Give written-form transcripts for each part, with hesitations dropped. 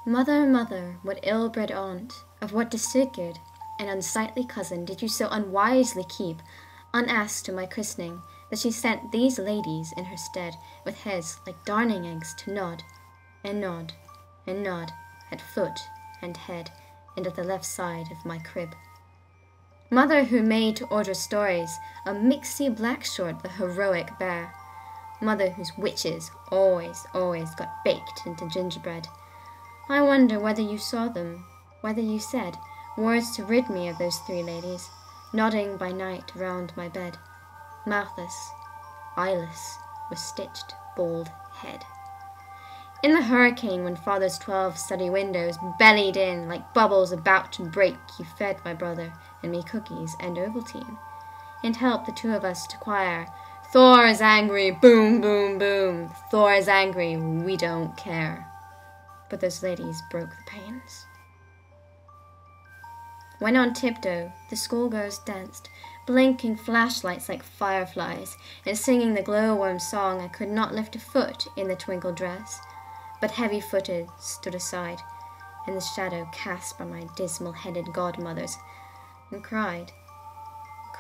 Mother, mother, what ill-bred aunt, of what disfigured and unsightly cousin did you so unwisely keep, unasked to my christening, that she sent these ladies in her stead, with heads like darning eggs, to nod, and nod, and nod, at foot and head, and at the left side of my crib? Mother, who made to order stories of Mixie Blackshort the heroic bear. Mother, whose witches always got baked into gingerbread. I wonder whether you saw them, whether you said words to rid me of those three ladies, nodding by night round my bed, mouthless, eyeless, with stitched, bald head. In the hurricane, when father's 12 study windows bellied in like bubbles about to break, you fed my brother and me cookies and Ovaltine, and helped the two of us to choir, Thor is angry, boom, boom, boom, Thor is angry, we don't care. But those ladies broke the panes. When on tiptoe the schoolgirls danced, blinking flashlights like fireflies, and singing the glowworm song, I could not lift a foot in the twinkle dress, but heavy-footed stood aside, in the shadow cast by my dismal-headed godmothers, and cried,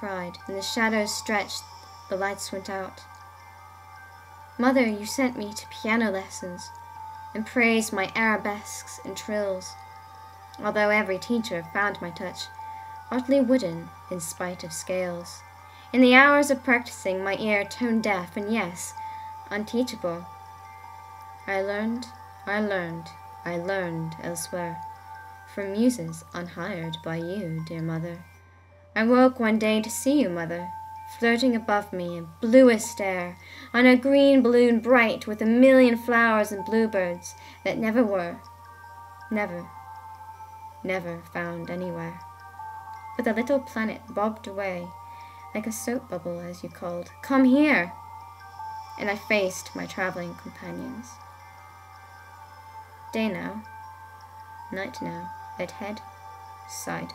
and the shadows stretched, the lights went out. Mother, you sent me to piano lessons, and praised my arabesques and trills, although every teacher found my touch oddly wooden in spite of scales. In the hours of practicing, my ear tone-deaf and, yes, unteachable. I learned elsewhere, from muses unhired by you, dear mother. I woke one day to see you, mother, floating above me in bluest air, on a green balloon bright with a million flowers and bluebirds that never were, never found anywhere. But the little planet bobbed away, like a soap bubble, as you called, "Come here!" And I faced my traveling companions. Day now, night now, at head, side,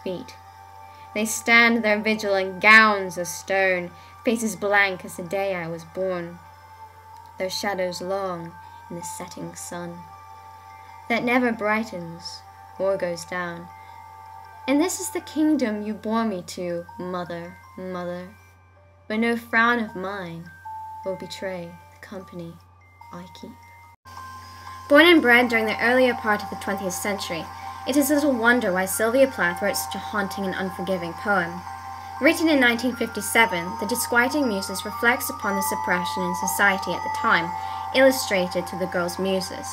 feet. They stand their vigil in gowns of stone, faces blank as the day I was born, their shadows long in the setting sun, that never brightens or goes down. And this is the kingdom you bore me to, mother, mother, but no frown of mine will betray the company I keep. Born and bred during the earlier part of the 20th century, it is little wonder why Sylvia Plath wrote such a haunting and unforgiving poem. Written in 1957, The Disquieting Muses reflects upon the suppression in society at the time, illustrated to the girl's muses.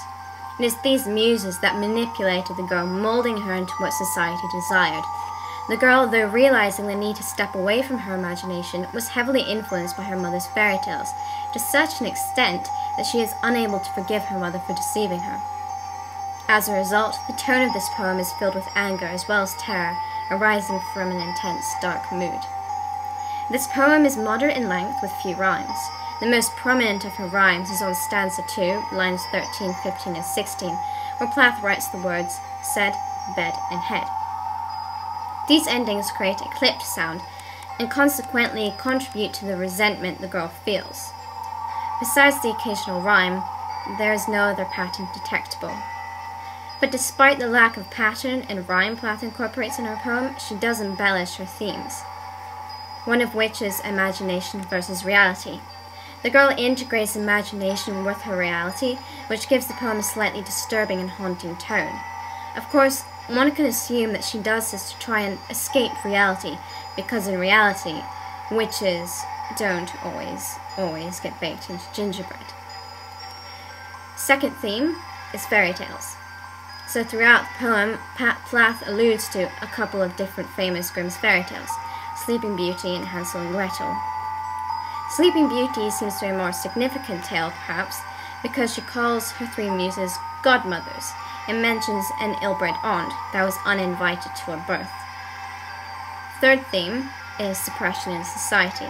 It is these muses that manipulated the girl, molding her into what society desired. The girl, though realizing the need to step away from her imagination, was heavily influenced by her mother's fairy tales, to such an extent that she is unable to forgive her mother for deceiving her. As a result, the tone of this poem is filled with anger as well as terror, arising from an intense, dark mood. This poem is moderate in length with few rhymes. The most prominent of her rhymes is on stanza 2, lines 13, 15, and 16, where Plath writes the words, said, bed, and head. These endings create a clipped sound, and consequently contribute to the resentment the girl feels. Besides the occasional rhyme, there is no other pattern detectable. But despite the lack of pattern and rhyme Plath incorporates in her poem, she does embellish her themes, one of which is imagination versus reality. The girl integrates imagination with her reality, which gives the poem a slightly disturbing and haunting tone. Of course, one can assume that she does this to try and escape reality, because in reality, witches don't always get baked into gingerbread. Second theme is fairy tales. So throughout the poem, Plath alludes to a couple of different famous Grimm's fairy tales, Sleeping Beauty and Hansel and Gretel. Sleeping Beauty seems to be a more significant tale, perhaps, because she calls her three muses godmothers and mentions an ill-bred aunt that was uninvited to her birth. Third theme is suppression in society.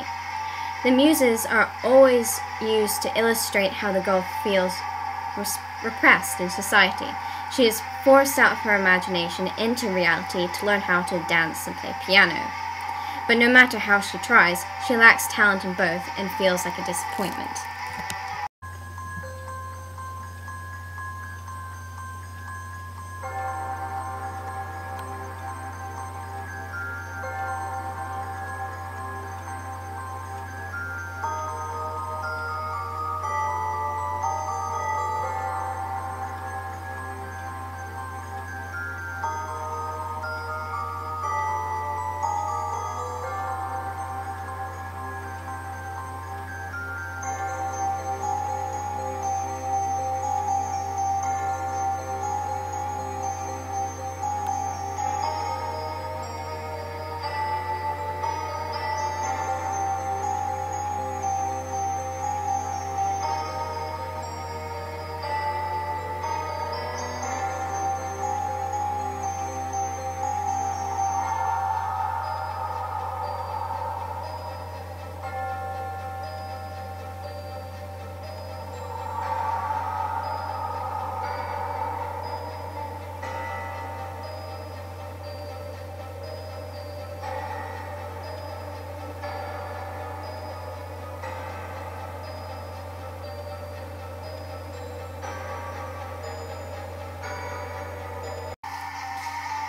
The muses are always used to illustrate how the girl feels repressed in society. She is forced out of her imagination into reality to learn how to dance and play piano. But no matter how she tries, she lacks talent in both and feels like a disappointment.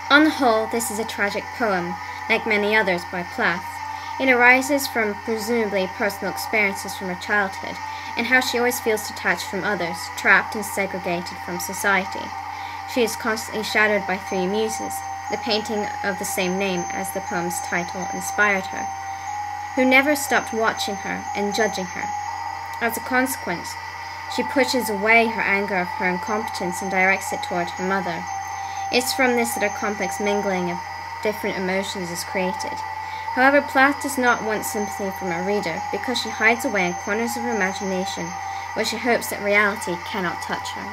On the whole, this is a tragic poem, like many others by Plath. It arises from presumably personal experiences from her childhood, and how she always feels detached from others, trapped and segregated from society. She is constantly shadowed by three muses, the painting of the same name as the poem's title inspired her, who never stopped watching her and judging her. As a consequence, she pushes away her anger of her incompetence and directs it toward her mother. It's from this that a complex mingling of different emotions is created. However, Plath does not want sympathy from her reader because she hides away in corners of her imagination where she hopes that reality cannot touch her.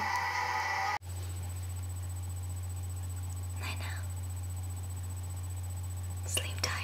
Night now. Sleep tight.